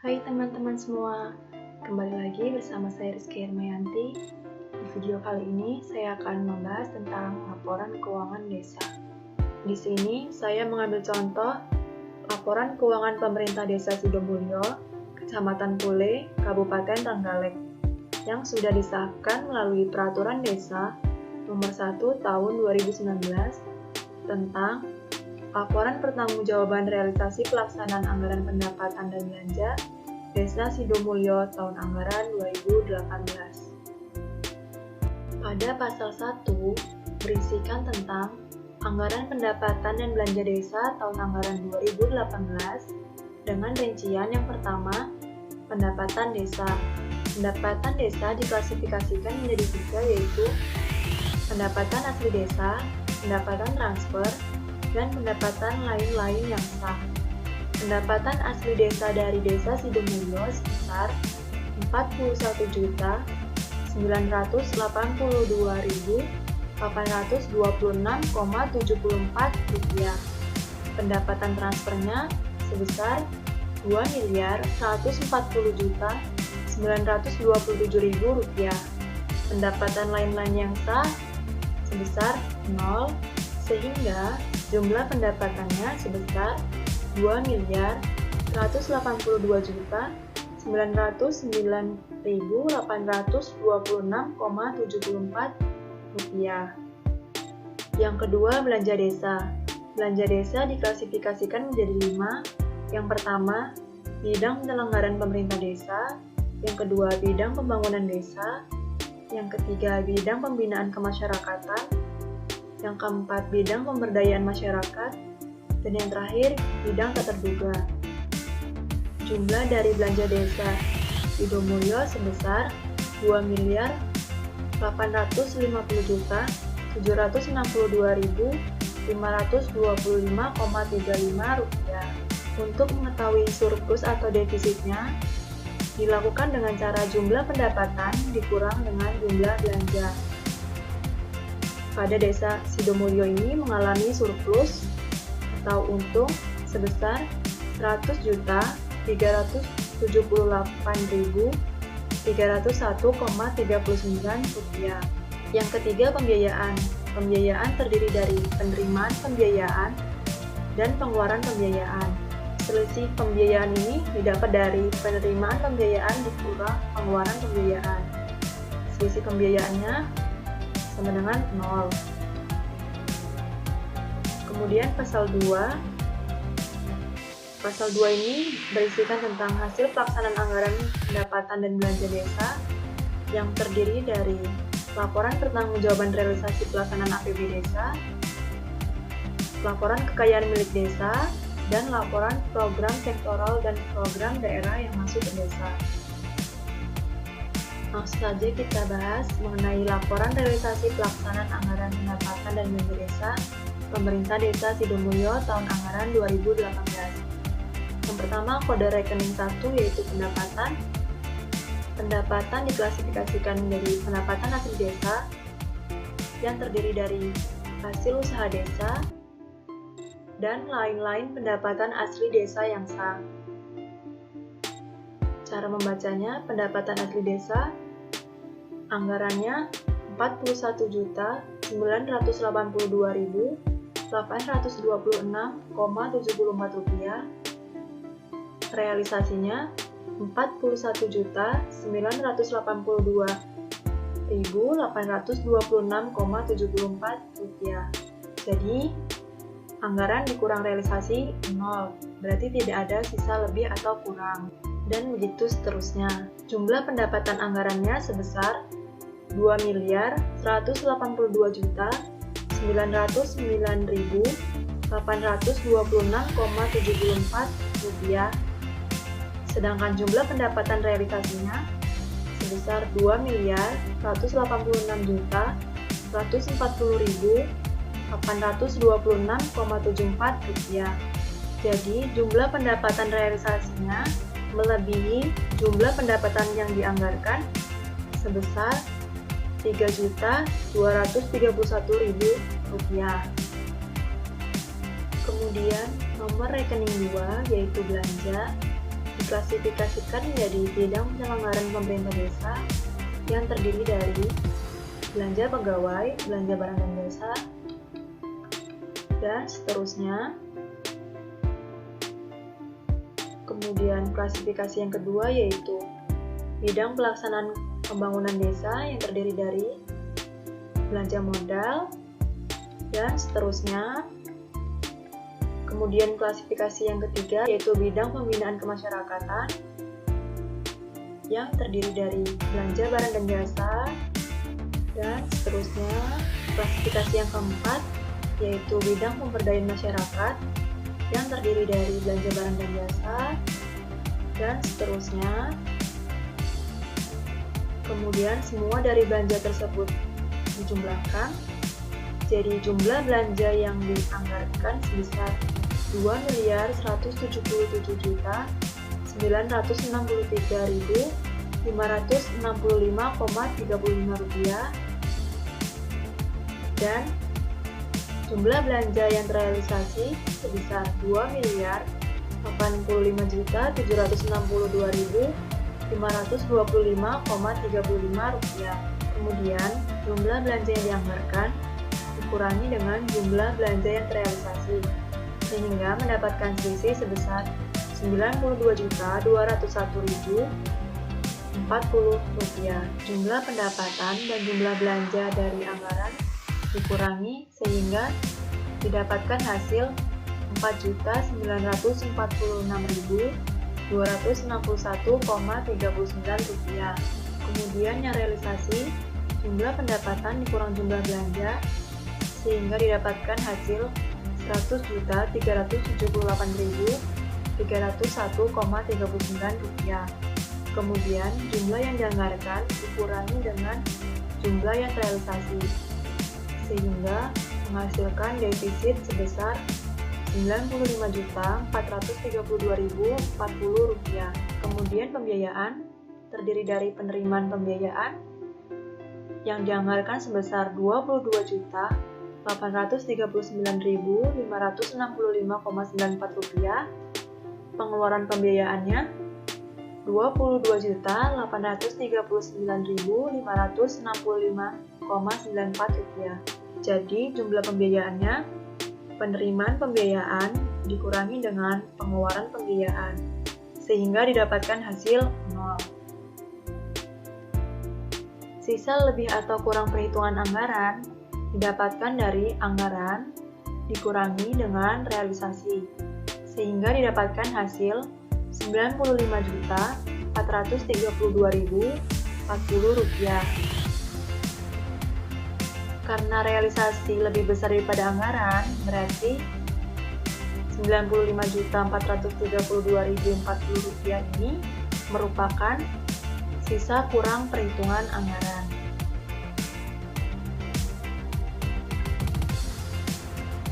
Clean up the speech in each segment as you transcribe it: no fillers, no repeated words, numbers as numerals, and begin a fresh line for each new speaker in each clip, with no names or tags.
Hai teman-teman semua, kembali lagi bersama saya Rizky Hermayanti. Di video kali ini saya akan membahas tentang laporan keuangan desa. Di sini saya mengambil contoh laporan keuangan pemerintah desa Sidomulyo, Kecamatan Pule, Kabupaten Trenggalek, yang sudah disahkan melalui Peraturan Desa Nomor 1 Tahun 2019 tentang Laporan Pertanggungjawaban Realisasi Pelaksanaan Anggaran Pendapatan dan Belanja Desa Sidomulyo tahun anggaran 2018. Pada pasal 1 berisikan tentang Anggaran Pendapatan dan Belanja Desa tahun anggaran 2018 dengan rincian yang pertama, pendapatan desa. Pendapatan desa diklasifikasikan menjadi 3, yaitu pendapatan asli desa, pendapatan transfer, dan pendapatan lain-lain yang sah. Pendapatan asli desa dari Desa Sidomulyo sebesar Rp41.982.826,74. Pendapatan transfernya sebesar Rp2.140.927.000. Pendapatan lain-lain yang sah sebesar 0, sehingga jumlah pendapatannya sebesar Rp2.399.826,74. Yang kedua, belanja desa. Belanja desa diklasifikasikan menjadi 5. Yang pertama, bidang penyelenggaraan pemerintah desa. Yang kedua, bidang pembangunan desa. Yang ketiga, bidang pembinaan kemasyarakatan. Yang keempat, bidang pemberdayaan masyarakat. Dan yang terakhir, bidang tak terduga. Jumlah dari belanja desa Sidomulyo sebesar Rp2.450.762.525,35. Untuk mengetahui surplus atau defisitnya, dilakukan dengan cara jumlah pendapatan dikurang dengan jumlah belanja. Pada Desa Sidomulyo ini mengalami surplus atau untung sebesar Rp100.378.301,39. Yang ketiga, pembiayaan. Pembiayaan terdiri dari penerimaan pembiayaan dan pengeluaran pembiayaan. Selisih pembiayaan ini didapat dari penerimaan pembiayaan dikurang pengeluaran pembiayaan. Selisih pembiayaannya sama dengan 0. Kemudian pasal 2 ini berisikan tentang hasil pelaksanaan anggaran pendapatan dan belanja desa yang terdiri dari laporan pertanggungjawaban realisasi pelaksanaan APB desa, laporan kekayaan milik desa, dan laporan program sektoral dan program daerah yang masuk ke desa. Langsung saja kita bahas mengenai laporan realisasi pelaksanaan anggaran pendapatan dan belanja desa pemerintah desa Sidomulyo tahun anggaran 2018. Yang pertama, kode rekening 1 yaitu pendapatan. Pendapatan diklasifikasikan menjadi pendapatan asli desa yang terdiri dari hasil usaha desa dan lain-lain pendapatan asli desa yang sah. Cara membacanya, pendapatan asli desa anggarannya Rp41.982.826,74. Realisasinya Rp41.982.826,74. Jadi, anggaran dikurang realisasi 0, berarti tidak ada sisa lebih atau kurang. Dan begitu seterusnya. Jumlah pendapatan anggarannya sebesar Rp2.189.826,74. Sedangkan jumlah pendapatan realisasinya sebesar Rp2.180.826,74. Jadi, jumlah pendapatan realisasinya melebihi jumlah pendapatan yang dianggarkan sebesar Rp3.231.000. Kemudian, nomor rekening 2 yaitu belanja diklasifikasikan menjadi bidang penyelenggaraan pemerintah desa yang terdiri dari belanja pegawai, belanja barang dan jasa, dan seterusnya. Kemudian klasifikasi yang kedua yaitu bidang pelaksanaan pembangunan desa yang terdiri dari belanja modal, dan seterusnya. Kemudian klasifikasi yang ketiga yaitu bidang pembinaan kemasyarakatan yang terdiri dari belanja barang dan jasa, dan seterusnya. Klasifikasi yang keempat yaitu bidang pemberdayaan masyarakat yang terdiri dari belanja barang dan jasa, dan seterusnya. Kemudian semua dari belanja tersebut dijumlahkan, jadi jumlah belanja yang dianggarkan sebesar 2.179.563.565,35 rupiah, dan jumlah belanja yang terrealisasi sebesar 2.085.962.525,35 rupiah. Kemudian jumlah belanja yang dianggarkan dikurangi dengan jumlah belanja yang terrealisasi, sehingga mendapatkan selisih sebesar Rp92.201.040. Jumlah pendapatan dan jumlah belanja dari anggaran dikurangi sehingga didapatkan hasil Rp4.964.261,39. Kemudian yang realisasi, jumlah pendapatan dikurang jumlah belanja sehingga didapatkan hasil Rp100.378.301,39. Kemudian jumlah yang dianggarkan dikurangi dengan jumlah yang terrealisasi sehingga menghasilkan defisit sebesar Rp95.432.040. Kemudian pembiayaan terdiri dari penerimaan pembiayaan yang dianggarkan sebesar Rp22.839.565,94. Pengeluaran pembiayaannya Rp22.839.565,94. Jadi jumlah pembiayaannya penerimaan pembiayaan dikurangi dengan pengeluaran pembiayaan sehingga didapatkan hasil 0. Sisa lebih atau kurang perhitungan anggaran didapatkan dari anggaran dikurangi dengan realisasi sehingga didapatkan hasil Rp95.432.040. Karena realisasi lebih besar daripada anggaran, berarti Rp95.432.040 ini merupakan sisa kurang perhitungan anggaran.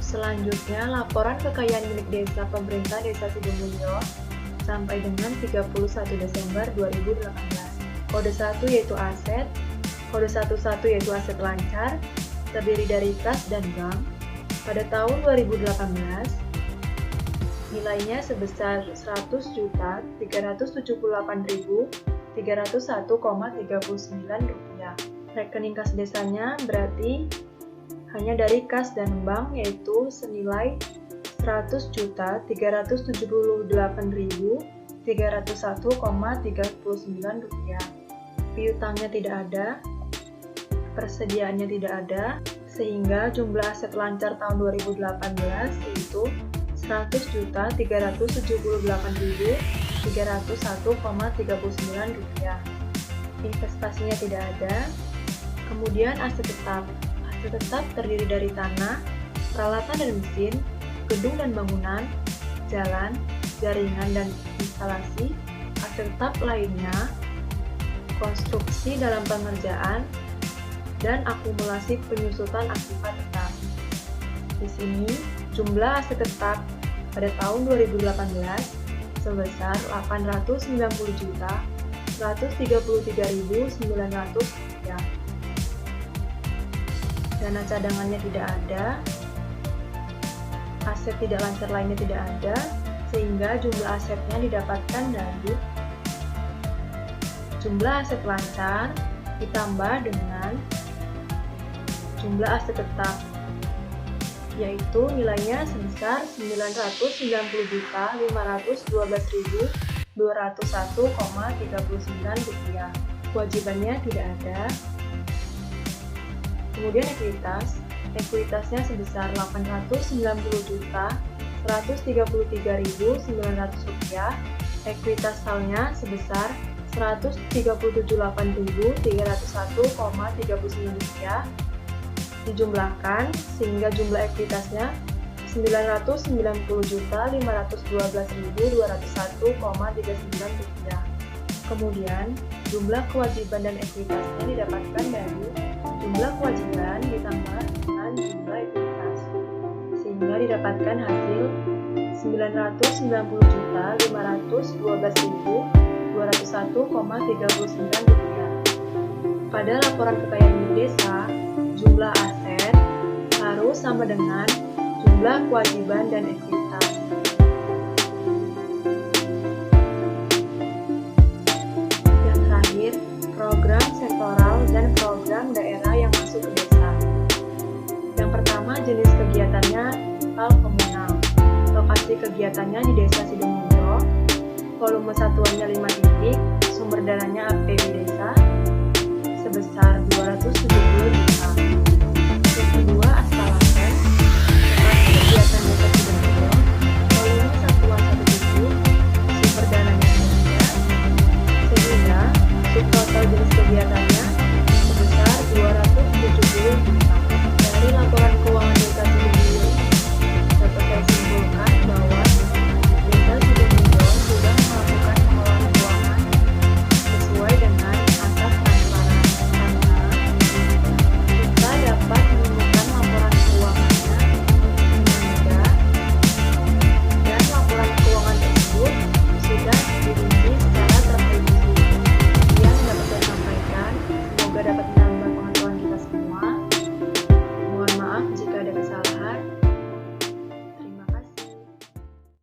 Selanjutnya, laporan kekayaan milik desa pemerintah Desa Sidomulyo sampai dengan 31 Desember 2018. Kode 1 yaitu aset, kode 11 yaitu aset lancar, terdiri dari kas dan bank. Pada tahun 2018, nilainya sebesar Rp100.378.301,39. Rekening kas desanya berarti hanya dari kas dan bank yaitu senilai Rp100.378.301,39. Piutangnya tidak ada, persediaannya tidak ada, sehingga jumlah aset lancar tahun 2018 yaitu Rp100.378.301,39. Investasinya tidak ada. Kemudian aset tetap. Aset tetap terdiri dari tanah, peralatan dan mesin, gedung dan bangunan, jalan, jaringan dan instalasi. Aset tetap lainnya konstruksi dalam pengerjaan dan akumulasi penyusutan akibat tetap. Di sini jumlah aset tetap pada tahun 2018 sebesar Rp890.133.900. Dana cadangannya tidak ada, aset tidak lancar lainnya tidak ada, sehingga jumlah asetnya didapatkan dari jumlah aset lancar ditambah dengan jumlah aset tetap, yaitu nilainya sebesar Rp999.201,39. Kewajibannya tidak ada. Kemudian ekuitasnya sebesar Rp890.133.900. Ekuitas salnya sebesar Rp138.301,39. Dijumlahkan sehingga jumlah ekuitasnya Rp999.512.201,39. Kemudian jumlah kewajiban dan ekuitasnya didapatkan dari jumlah kewajiban ditambah dengan jumlah ekuitas, sehingga didapatkan hasil Rp999.512.201,39. Pada laporan kekayaan milik desa, jumlah aset harus sama dengan jumlah kewajiban dan ekuitas. Yang terakhir, program sektoral dan program daerah yang masuk ke desa. Yang pertama, jenis kegiatannya hal komunal. Lokasi kegiatannya di Desa Sidomundo. Volume satuannya 5 titik. Sumber dananya APBD desa sebesar Rp270 juta.